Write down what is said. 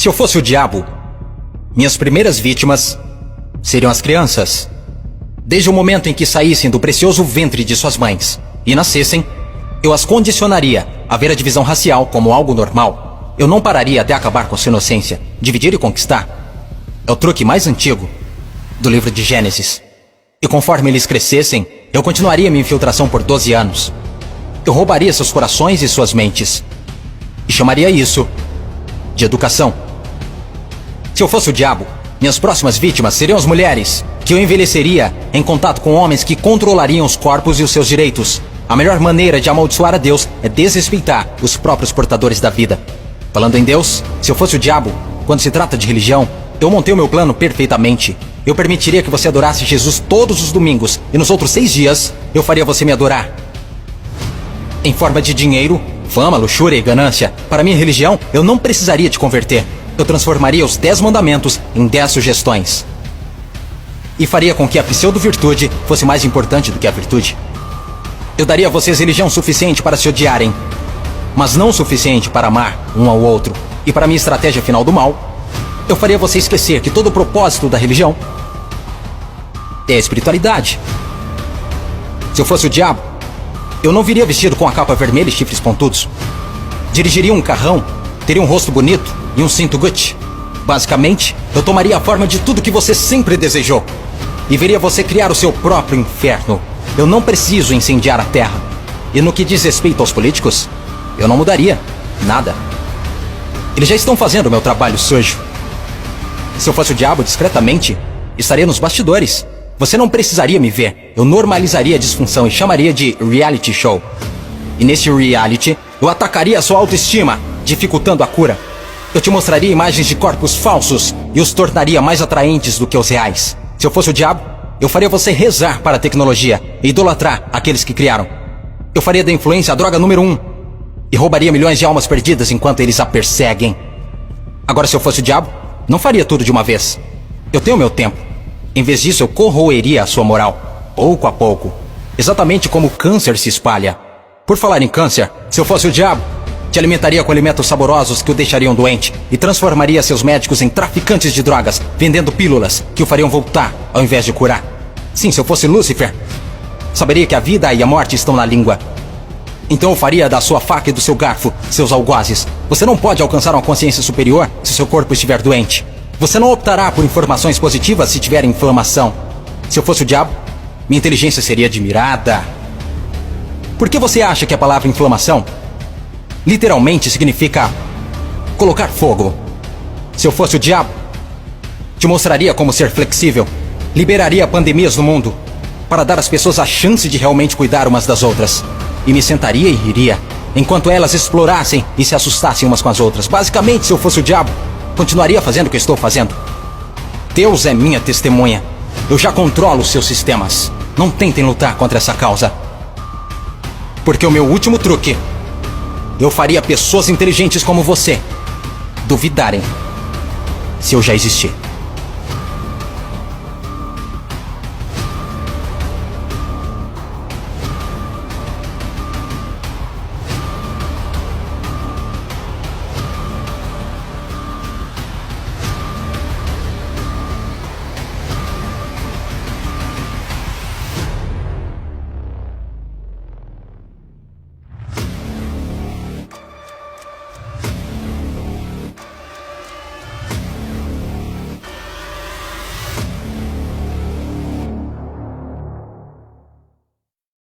Se eu fosse o diabo, minhas primeiras vítimas seriam as crianças. Desde o momento em que saíssem do precioso ventre de suas mães e nascessem, eu as condicionaria a ver a divisão racial como algo normal. Eu não pararia até acabar com sua inocência. Dividir e conquistar é o truque mais antigo do livro de Gênesis. E conforme eles crescessem, eu continuaria minha infiltração por 12 anos. Eu roubaria seus corações e suas mentes e chamaria isso de educação. Se eu fosse o diabo, minhas próximas vítimas seriam as mulheres, que eu envelheceria em contato com homens que controlariam os corpos e os seus direitos. A melhor maneira de amaldiçoar a Deus é desrespeitar os próprios portadores da vida. Falando em Deus, se eu fosse o diabo, quando se trata de religião, eu montei o meu plano perfeitamente. Eu permitiria que você adorasse Jesus todos os domingos, e nos outros 6 dias, eu faria você me adorar em forma de dinheiro, fama, luxúria e ganância. Para minha religião, eu não precisaria te converter. Eu transformaria os 10 mandamentos em 10 sugestões. E faria com que a pseudo-virtude fosse mais importante do que a virtude. Eu daria a vocês religião suficiente para se odiarem, mas não o suficiente para amar um ao outro. E para minha estratégia final do mal, eu faria você esquecer que todo o propósito da religião é a espiritualidade. Se eu fosse o diabo, eu não viria vestido com a capa vermelha e chifres pontudos. Dirigiria um carrão, teria um rosto bonito e um cinto Gucci. Basicamente, eu tomaria a forma de tudo que você sempre desejou e veria você criar o seu próprio inferno. Eu não preciso incendiar a terra. E no que diz respeito aos políticos, eu não mudaria nada. Eles já estão fazendo o meu trabalho sujo. Se eu fosse o diabo, discretamente, estaria nos bastidores. Você não precisaria me ver. Eu normalizaria a disfunção e chamaria de reality show. E nesse reality, eu atacaria a sua autoestima, dificultando a cura. Eu te mostraria imagens de corpos falsos e os tornaria mais atraentes do que os reais. Se eu fosse o diabo, eu faria você rezar para a tecnologia e idolatrar aqueles que criaram. Eu faria da influência a droga número 1 e roubaria milhões de almas perdidas enquanto eles a perseguem. Agora, se eu fosse o diabo, não faria tudo de uma vez. Eu tenho meu tempo. Em vez disso, eu corroeria a sua moral, pouco a pouco. Exatamente como o câncer se espalha. Por falar em câncer, se eu fosse o diabo, te alimentaria com alimentos saborosos que o deixariam doente e transformaria seus médicos em traficantes de drogas, vendendo pílulas que o fariam voltar ao invés de curar. Sim, se eu fosse Lúcifer, saberia que a vida e a morte estão na língua. Então eu faria da sua faca e do seu garfo seus algozes. Você não pode alcançar uma consciência superior se seu corpo estiver doente. Você não optará por informações positivas se tiver inflamação. Se eu fosse o diabo, minha inteligência seria admirada. Por que você acha que a palavra inflamação literalmente significa colocar fogo? Se eu fosse o diabo, te mostraria como ser flexível. Liberaria pandemias no mundo para dar às pessoas a chance de realmente cuidar umas das outras. E me sentaria e riria enquanto elas explorassem e se assustassem umas com as outras. Basicamente, se eu fosse o diabo, continuaria fazendo o que estou fazendo. Deus é minha testemunha. Eu já controlo seus sistemas. Não tentem lutar contra essa causa. Porque o meu último truque, eu faria pessoas inteligentes como você duvidarem se eu já existir.